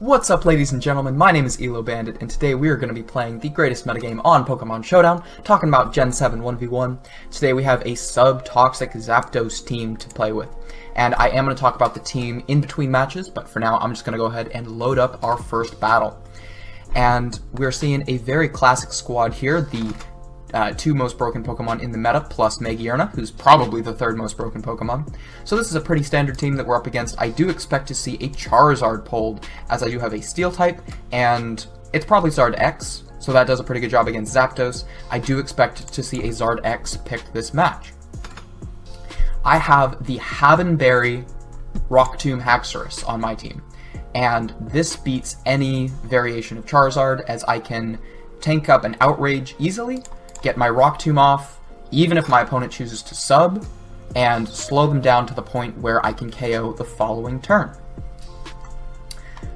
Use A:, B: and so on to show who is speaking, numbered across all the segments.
A: What's up, ladies and gentlemen? My name is Bandit, and today we are going to be playing the greatest metagame on Pokemon Showdown, talking about Gen 7 1v1. Today we have a Sub Toxic Zapdos team to play with, and I am going to talk about the team in between matches, but for now I'm just going to go ahead and load up our first battle. And we're seeing a very classic squad here, the two most broken Pokemon in the meta, plus Magearna, who's probably the third most broken Pokemon. So this is a pretty standard team that we're up against. I do expect to see a Charizard pulled, as I do have a Steel type, and it's probably Zard X, so that does a pretty good job against Zapdos. I do expect to see a Zard X pick this match. I have the Havenberry Rock Tomb Haxorus on my team, and this beats any variation of Charizard, as I can tank up an Outrage easily, get my Rock Tomb off, even if my opponent chooses to sub, and slow them down to the point where I can KO the following turn.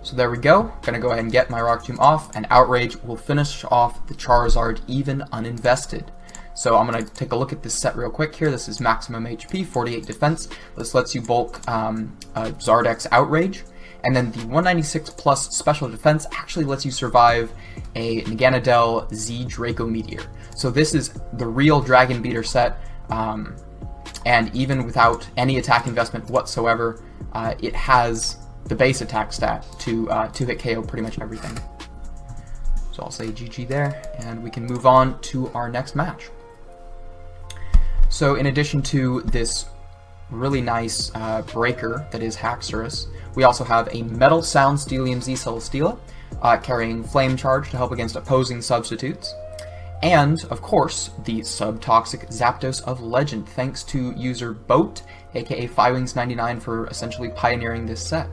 A: So there we go. Gonna go ahead and get my Rock Tomb off, and Outrage will finish off the Charizard even uninvested. So I'm gonna take a look at this set real quick here. This is maximum HP, 48 defense. This lets you bulk Zard X Outrage. And then the 196 plus special defense actually lets you survive a Naganadel Z Draco Meteor. So this is the real Dragon Beater set, and even without any attack investment whatsoever, it has the base attack stat to hit KO pretty much everything. So I'll say GG there, and we can move on to our next match. So in addition to this really nice breaker that is Haxorus, we also have a Metal Sound Steelium Z Celesteela, carrying Flame Charge to help against opposing substitutes. And, of course, the Sub Toxic Zapdos of Legend, thanks to user Boat, aka Firewings99, for essentially pioneering this set.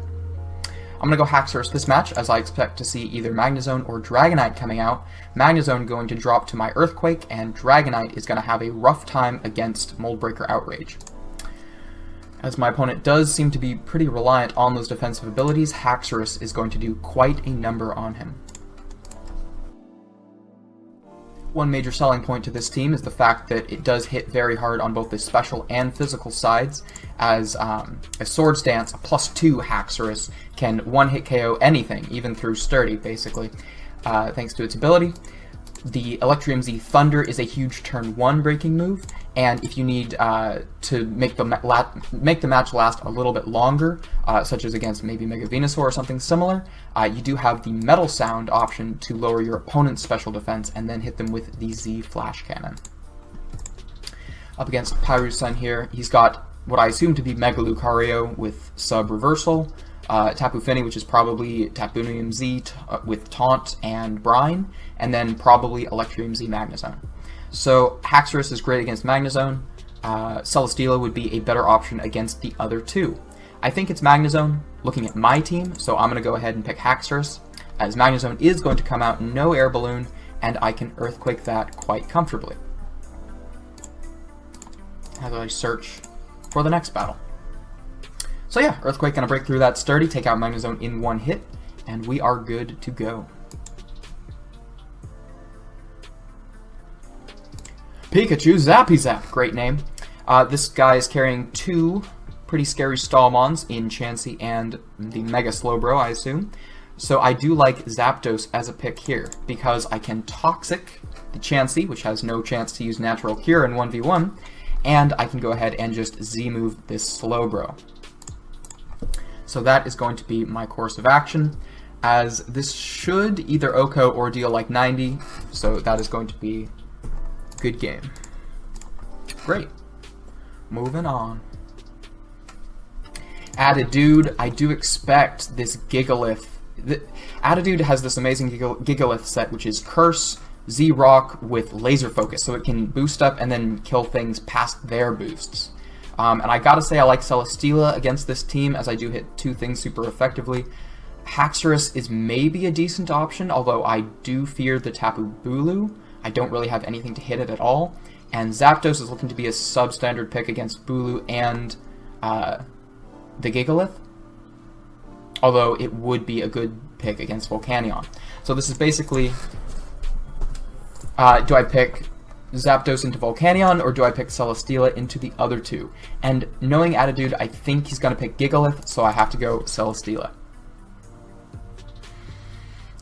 A: I'm going to go Haxorus this match, as I expect to see either Magnezone or Dragonite coming out. Magnezone going to drop to my Earthquake, and Dragonite is going to have a rough time against Moldbreaker Outrage. As my opponent does seem to be pretty reliant on those defensive abilities, Haxorus is going to do quite a number on him. One major selling point to this team is the fact that it does hit very hard on both the special and physical sides, as a Swords Dance, a +2 Haxorus, can one-hit KO anything, even through Sturdy, basically, thanks to its ability. The Electrium Z Thunder is a huge turn 1 breaking move, and if you need to make the match last a little bit longer, such as against maybe Mega Venusaur or something similar, you do have the Metal Sound option to lower your opponent's special defense and then hit them with the Z Flash Cannon. Up against Pyrusun here, he's got what I assume to be Mega Lucario with Sub Reversal, Tapu Fini, which is probably Tapunium Z with Taunt and Brine, and then probably Electrium Z Magnezone. So Haxorus is great against Magnezone. Celesteela would be a better option against the other two. I think it's Magnezone, looking at my team, so I'm going to go ahead and pick Haxorus, as Magnezone is going to come out no Air Balloon, and I can Earthquake that quite comfortably. As I search for the next battle. So yeah, Earthquake gonna break through that Sturdy, take out Magnezone in one hit, and we are good to go. Pikachu Zappy Zap, great name. This guy is carrying two pretty scary Stallmons in Chansey and the Mega Slowbro, I assume. So I do like Zapdos as a pick here, because I can Toxic the Chansey, which has no chance to use Natural Cure in 1v1, and I can go ahead and just Z-move this Slowbro. So that is going to be my course of action, as this should either OHKO or deal like 90, so that is going to be a good game. Great. Moving on. Attitude, I do expect this Gigalith. Attitude has this amazing Gigalith set, which is Curse, Z-Rock with Laser Focus, so it can boost up and then kill things past their boosts. And I gotta say I like Celesteela against this team, as I do hit two things super effectively. Haxorus is maybe a decent option, although I do fear the Tapu Bulu. I don't really have anything to hit it at all. And Zapdos is looking to be a substandard pick against Bulu and the Gigalith, although it would be a good pick against Volcanion. So this is basically, do I pick Zapdos into Volcanion, or do I pick Celesteela into the other two? And knowing Attitude, I think he's going to pick Gigalith, so I have to go Celesteela.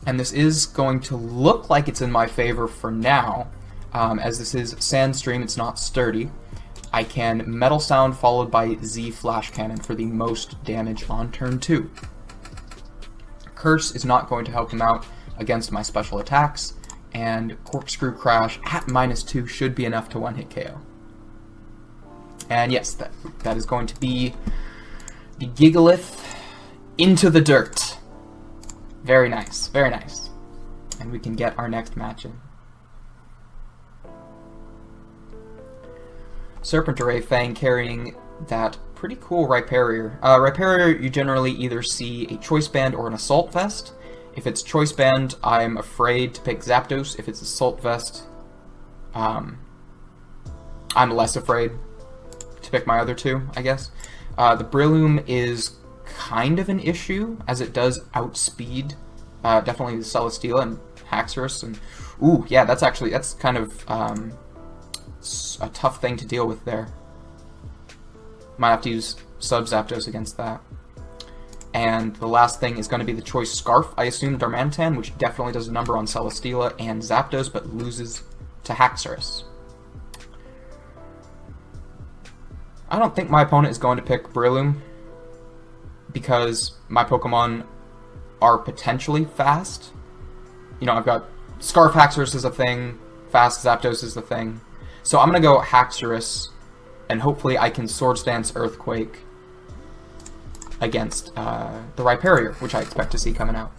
A: And this is going to look like it's in my favor for now, as this is Sandstream, it's not sturdy. I can Metal Sound followed by Z Flash Cannon for the most damage on turn 2. Curse is not going to help him out against my special attacks, and Corkscrew Crash at -2 should be enough to one-hit KO. And yes, that is going to be the Gigalith into the dirt. Very nice, very nice. And we can get our next match in. Serpent Array Fang carrying that pretty cool Rhyperior. Rhyperior, you generally either see a Choice Band or an Assault Vest. If it's Choice Band, I'm afraid to pick Zapdos. If it's Assault Vest, I'm less afraid to pick my other two, I guess. The Breloom is kind of an issue, as it does outspeed definitely the Celesteela and Haxorus. And ooh, yeah, that's kind of a tough thing to deal with there. Might have to use Sub Zapdos against that. And the last thing is going to be the Choice Scarf, I assume Darmanitan, which definitely does a number on Celesteela and Zapdos, but loses to Haxorus. I don't think my opponent is going to pick Breloom, because my Pokemon are potentially fast. You know, I've got Scarf Haxorus is a thing, Fast Zapdos is the thing. So I'm going to go Haxorus, and hopefully I can Swords Dance Earthquake against the Rhyperior, which I expect to see coming out.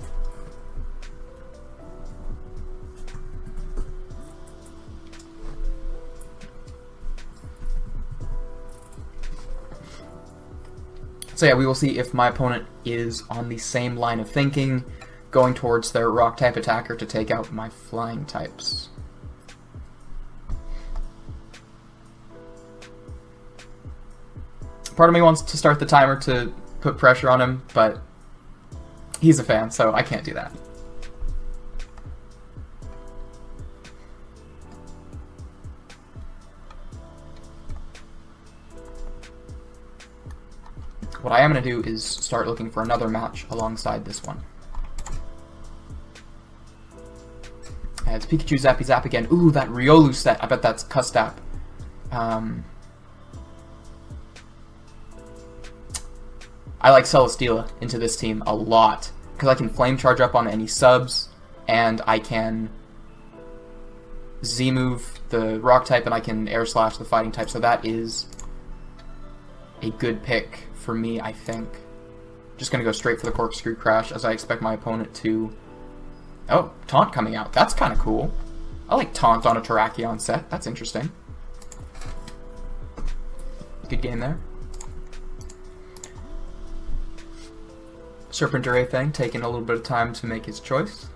A: So yeah, we will see if my opponent is on the same line of thinking, going towards their Rock-type attacker to take out my Flying types. Part of me wants to start the timer to put pressure on him, but he's a fan, so I can't do that. What I am going to do is start looking for another match alongside this one. It's Pikachu Zappy Zap again. Ooh, that Riolu set. I bet that's Custap. I like Celesteela into this team a lot, because I can Flame Charge up on any subs, and I can Z-move the Rock type, and I can Air Slash the Fighting type, so that is a good pick for me, I think. Just going to go straight for the Corkscrew Crash, as I expect my opponent to... Oh, Taunt coming out. That's kind of cool. I like Taunt on a Terrakion set. That's interesting. Good game there. Serpent Array Fang taking a little bit of time to make his choice.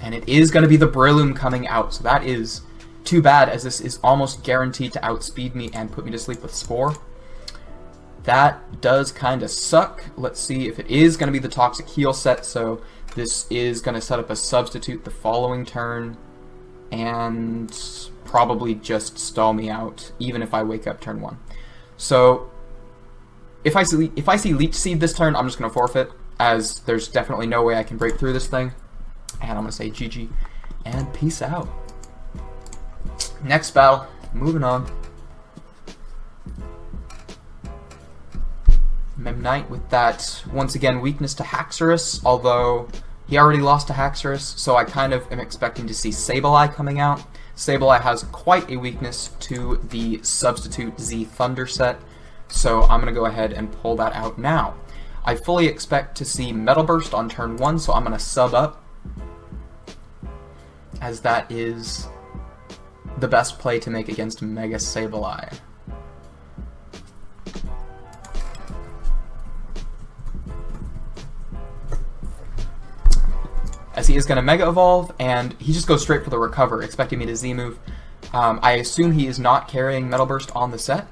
A: And it is going to be the Breloom coming out, so that is too bad, as this is almost guaranteed to outspeed me and put me to sleep with Spore. That does kind of suck. Let's see if it is going to be the Toxic Heal set, so this is going to set up a substitute the following turn, and probably just stall me out, even if I wake up turn 1. So, if I see Leech Seed this turn, I'm just going to forfeit, as there's definitely no way I can break through this thing. And I'm going to say GG, and peace out. Next battle, moving on. Memnite with that, once again, weakness to Haxorus, although he already lost to Haxorus, so I kind of am expecting to see Sableye coming out. Sableye has quite a weakness to the Substitute Z Thunder set, so I'm going to go ahead and pull that out now. I fully expect to see Metal Burst on turn 1, so I'm going to sub up, as that is the best play to make against Mega Sableye. As he is going to Mega Evolve, and he just goes straight for the Recover, expecting me to Z-move. I assume he is not carrying Metal Burst on the set.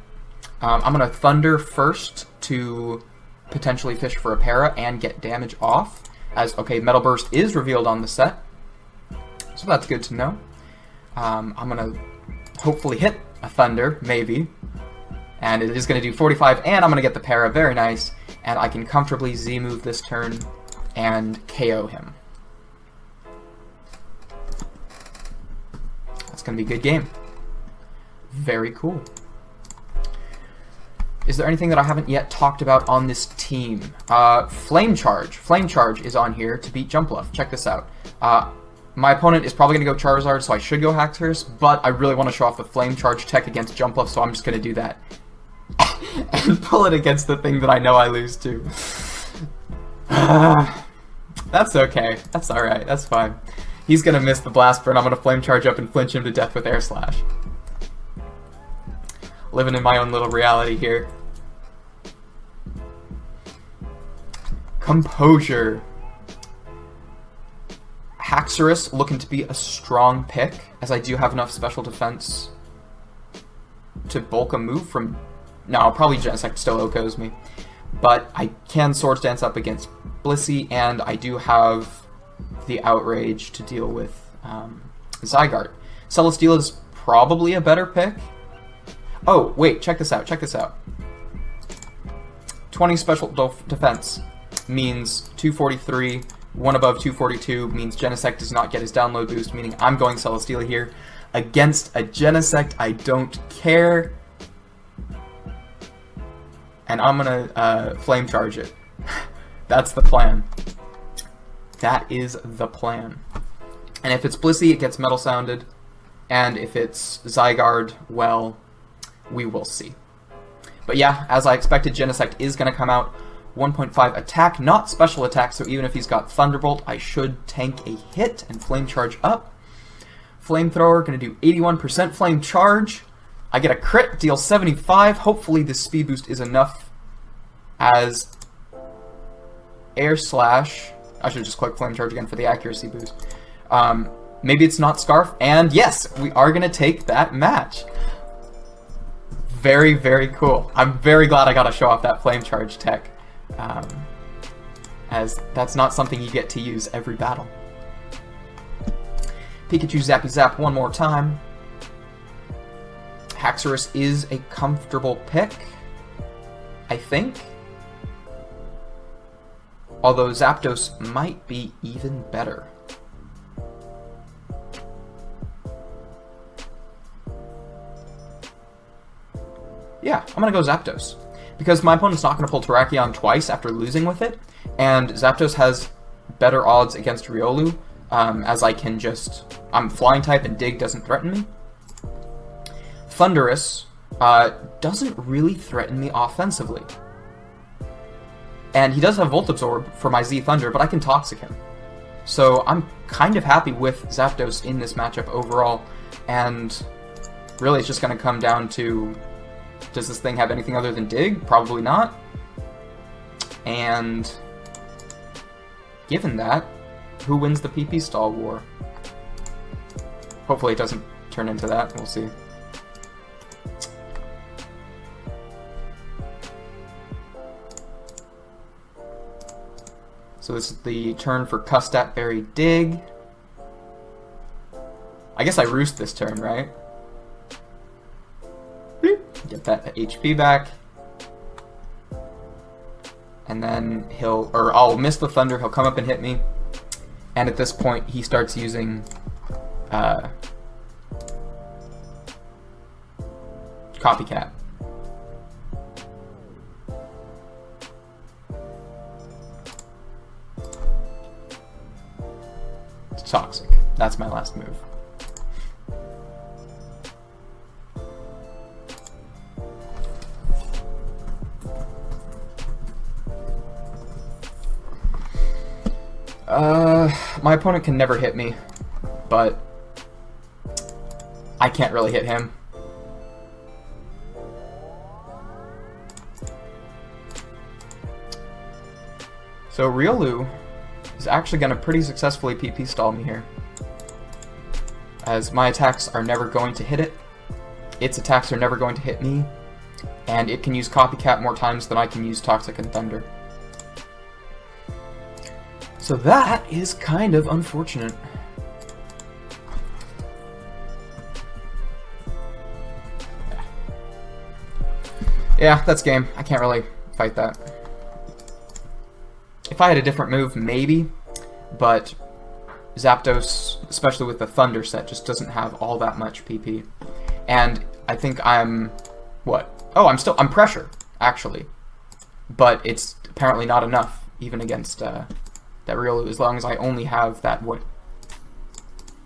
A: I'm going to Thunder first to potentially fish for a Para and get damage off, as, okay, Metal Burst is revealed on the set, so that's good to know. I'm going to hopefully hit a Thunder, maybe. And it is going to do 45, and I'm going to get the para. Very nice. And I can comfortably Z-move this turn and KO him. That's going to be a good game. Very cool. Is there anything that I haven't yet talked about on this team? Flame Charge. Flame Charge is on here to beat Jumpluff. Check this out. My opponent is probably going to go Charizard, so I should go Haxorus, but I really want to show off the Flame Charge tech against Jumpluff, so I'm just going to do that. And pull it against the thing that I know I lose to. That's okay. That's alright. That's fine. He's going to miss the Blast Burn. I'm going to Flame Charge up and flinch him to death with Air Slash. Living in my own little reality here. Composure. Haxorus looking to be a strong pick, as I do have enough special defense to bulk a move from... No, probably Genesect still OHKOs me. But I can Swords Dance up against Blissey, and I do have the Outrage to deal with Zygarde. Celesteela is probably a better pick. Oh, wait, check this out, check this out. 20 special defense means 243, one above 242 means Genesect does not get his download boost, meaning I'm going Celesteela here. Against a Genesect, I don't care. And I'm gonna Flame Charge it. That's the plan. That is the plan. And if it's Blissey, it gets Metal Sounded. And if it's Zygarde, well, we will see. But yeah, as I expected, Genesect is going to come out. 1.5 attack, not special attack, so even if he's got Thunderbolt, I should tank a hit and Flame Charge up. Flamethrower, going to do 81% Flame Charge. I get a crit, deal 75. Hopefully this speed boost is enough as Air Slash. I should just click Flame Charge again for the accuracy boost. Maybe it's not Scarf, and yes, we are going to take that match. Very, very cool. I'm very glad I got to show off that Flame Charge tech, as that's not something you get to use every battle. Pikachu Zappy Zap one more time. Haxorus is a comfortable pick, I think. Although Zapdos might be even better. Yeah, I'm going to go Zapdos. Because my opponent's not going to pull Terrakion twice after losing with it, and Zapdos has better odds against Riolu, as I can just... I'm Flying type and Dig doesn't threaten me. Thundurus doesn't really threaten me offensively. And he does have Volt Absorb for my Z Thunder, but I can Toxic him. So I'm kind of happy with Zapdos in this matchup overall, and really it's just going to come down to, does this thing have anything other than Dig? Probably not. And given that, who wins the PP stall war? Hopefully it doesn't turn into that, we'll see. So this is the turn for Custat Berry Dig. I guess I roost this turn, right? Get that HP back. And then I'll miss the Thunder, he'll come up and hit me. And at this point, he starts using Copycat. It's Toxic. That's my last move. My opponent can never hit me, but I can't really hit him. So Riolu is actually going to pretty successfully PP stall me here, as my attacks are never going to hit it, its attacks are never going to hit me, and it can use Copycat more times than I can use Toxic and Thunder. So that is kind of unfortunate. Yeah, that's game. I can't really fight that. If I had a different move, maybe, but Zapdos, especially with the Thunder set, just doesn't have all that much PP. And I think I'm... what? Oh, I'm Pressure, actually. But it's apparently not enough, even against that Riolu, as long as I only have that, what,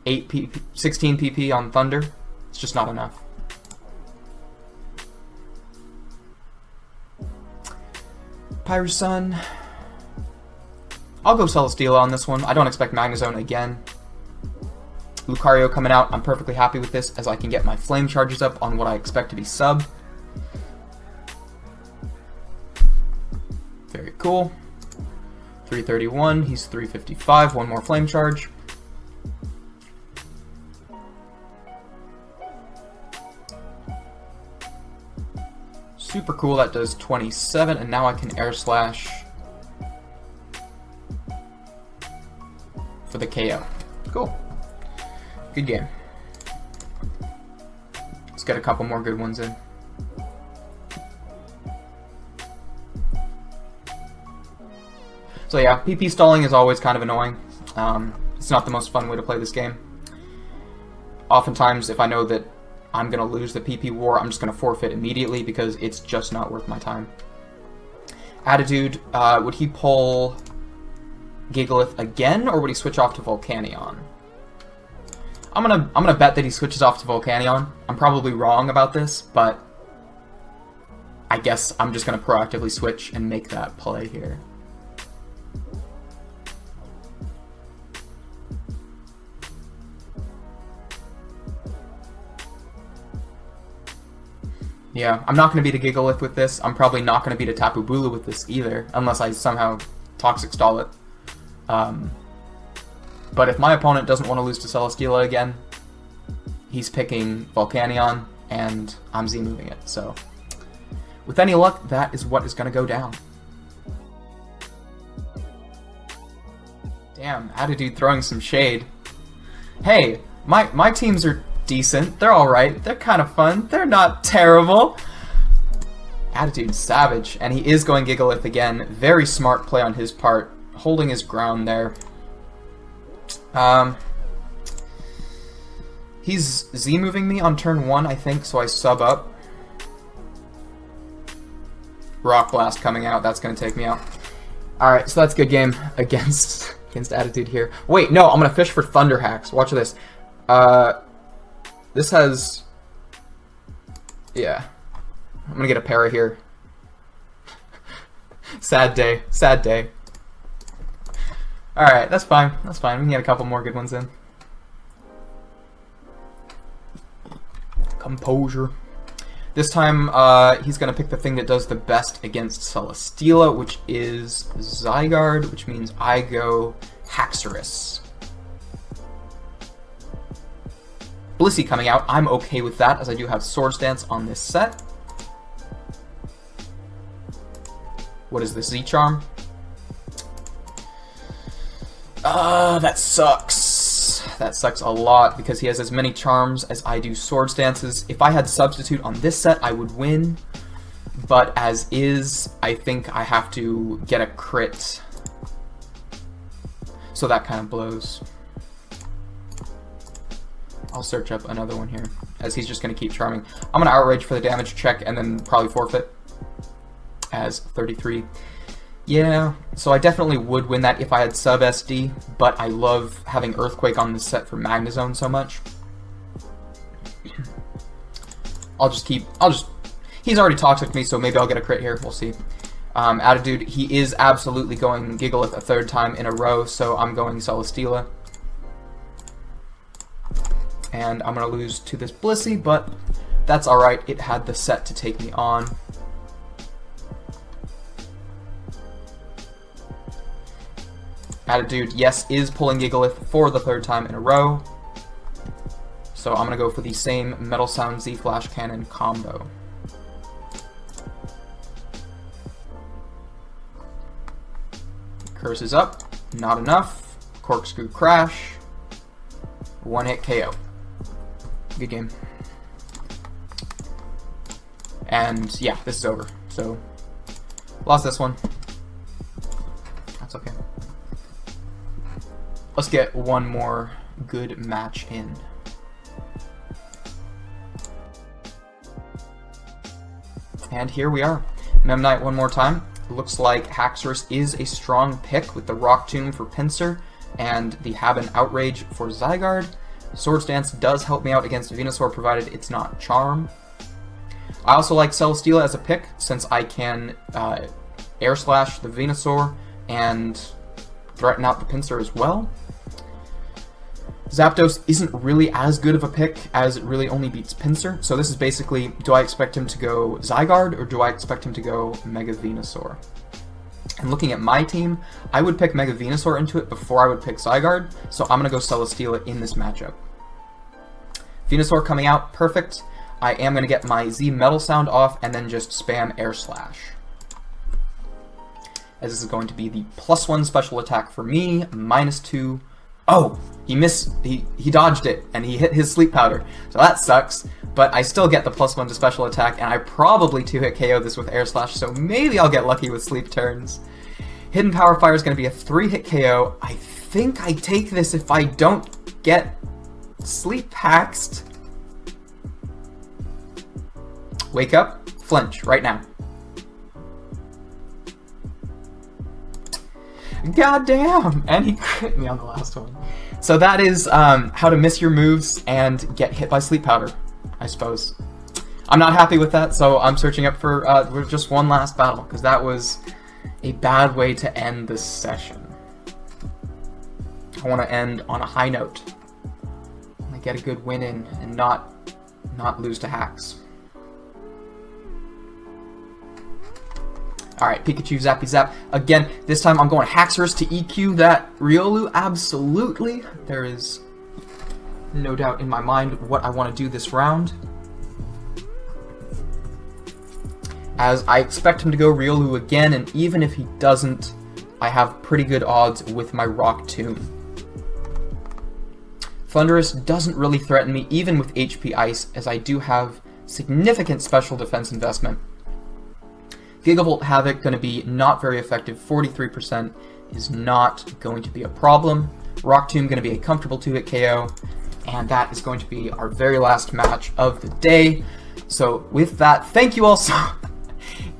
A: 16 PP on Thunder. It's just not enough. Pyrosun. I'll go Celesteela on this one. I don't expect Magnezone again. Lucario coming out. I'm perfectly happy with this, as I can get my Flame Charges up on what I expect to be Sub. Very cool. 331. He's 355. One more Flame Charge. Super cool. That does 27, and now I can Air Slash for the KO. Cool. Good game. Let's get a couple more good ones in. So yeah, PP stalling is always kind of annoying. It's not the most fun way to play this game. Oftentimes, if I know that I'm going to lose the PP war, I'm just going to forfeit immediately because it's just not worth my time. Attitude, would he pull Gigalith again, or would he switch off to Volcanion? I'm gonna bet that he switches off to Volcanion. I'm probably wrong about this, but I guess I'm just gonna proactively switch and make that play here. Yeah, I'm not going to beat a Gigalith with this. I'm probably not going to beat a Tapu Bulu with this either, unless I somehow Toxic Stall it. But if my opponent doesn't want to lose to Celesteela again, he's picking Volcanion, and I'm Z-moving it. So, with any luck, that is what is going to go down. Damn, Attitude throwing some shade. Hey, my teams are decent. They're alright. They're kind of fun. They're not terrible. Attitude's savage, and he is going Gigalith again. Very smart play on his part, holding his ground there. He's Z-moving me on turn 1, I think, so I sub up. Rock Blast coming out. That's going to take me out. Alright, so that's a good game against Attitude here. Wait, no, I'm going to fish for Thunder Hacks. Watch this. This has... yeah. I'm going to get a para here. Sad day. Sad day. Alright, that's fine. That's fine. We can get a couple more good ones in. Composure. This time, he's going to pick the thing that does the best against Celesteela, which is Zygarde, which means I go Haxorus. Blissey coming out. I'm okay with that, as I do have Swords Dance on this set. What is this, Z-Charm? That sucks. That sucks a lot, because he has as many charms as I do Swords Dances. If I had Substitute on this set, I would win. But as is, I think I have to get a crit. So that kind of blows. I'll search up another one here, as he's just going to keep charming. I'm going to Outrage for the damage check, and then probably forfeit as 33. Yeah, so I definitely would win that if I had sub SD, but I love having Earthquake on this set for Magnezone so much. He's already Toxic me, so maybe I'll get a crit here, we'll see. Attitude, he is absolutely going Gigalith a third time in a row, so I'm going Celesteela. And I'm going to lose to this Blissey, but that's alright, it had the set to take me on. Attitude, yes, is pulling Gigalith for the third time in a row. So I'm going to go for the same Metal Sound Z Flash Cannon combo. Curse is up, not enough. Corkscrew Crash. One hit KO. Good game. And yeah, this is over. So, lost this one. That's okay. Let's get one more good match in. And here we are. Memnite one more time. Looks like Haxorus is a strong pick with the Rock Tomb for Pinsir and the Haben Outrage for Zygarde. Swords Dance does help me out against Venusaur provided it's not Charm. I also like Celesteela as a pick since I can Air Slash the Venusaur and threaten out the Pinsir as well. Zapdos isn't really as good of a pick as it really only beats Pinsir, so this is basically, do I expect him to go Zygarde or do I expect him to go Mega Venusaur? And looking at my team, I would pick Mega Venusaur into it before I would pick Zygarde, so I'm going to go Celesteela in this matchup. Venusaur coming out, perfect. I am going to get my Z Metal Sound off and then just spam Air Slash. As this is going to be the +1 special attack for me, -2. Oh, he missed, he dodged it, and he hit his Sleep Powder, so that sucks, but I still get the +1 to special attack, and I probably 2-hit KO this with Air Slash, so maybe I'll get lucky with Sleep turns. Hidden Power Fire is going to be a 3-hit KO. I think I take this if I don't get Sleep Haxxed. Wake up, flinch, right now. God damn! And he crit me on the last one. So that is how to miss your moves and get hit by Sleep Powder, I suppose. I'm not happy with that, so I'm searching up for just one last battle, because that was a bad way to end this session. I want to end on a high note. I want to get a good win in and not lose to Hax. Alright, Pikachu, Zappy Zap. Again, this time I'm going Haxorus to EQ that Riolu, absolutely. There is no doubt in my mind what I want to do this round. As I expect him to go Riolu again, and even if he doesn't, I have pretty good odds with my Rock Tomb. Thundurus doesn't really threaten me, even with HP Ice, as I do have significant special defense investment. Gigavolt Havoc going to be not very effective, 43% is not going to be a problem. Rock Tomb going to be a comfortable 2-hit KO, and that is going to be our very last match of the day. So with that, thank you all so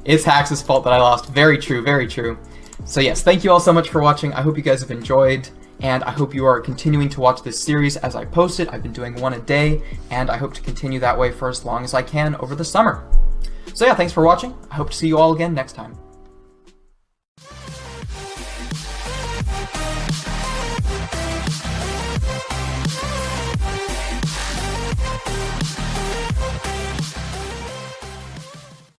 A: It's Hax's fault that I lost. Very true, very true. So yes, thank you all so much for watching. I hope you guys have enjoyed, and I hope you are continuing to watch this series as I post it. I've been doing one a day, and I hope to continue that way for as long as I can over the summer. So yeah, thanks for watching. I hope to see you all again next time.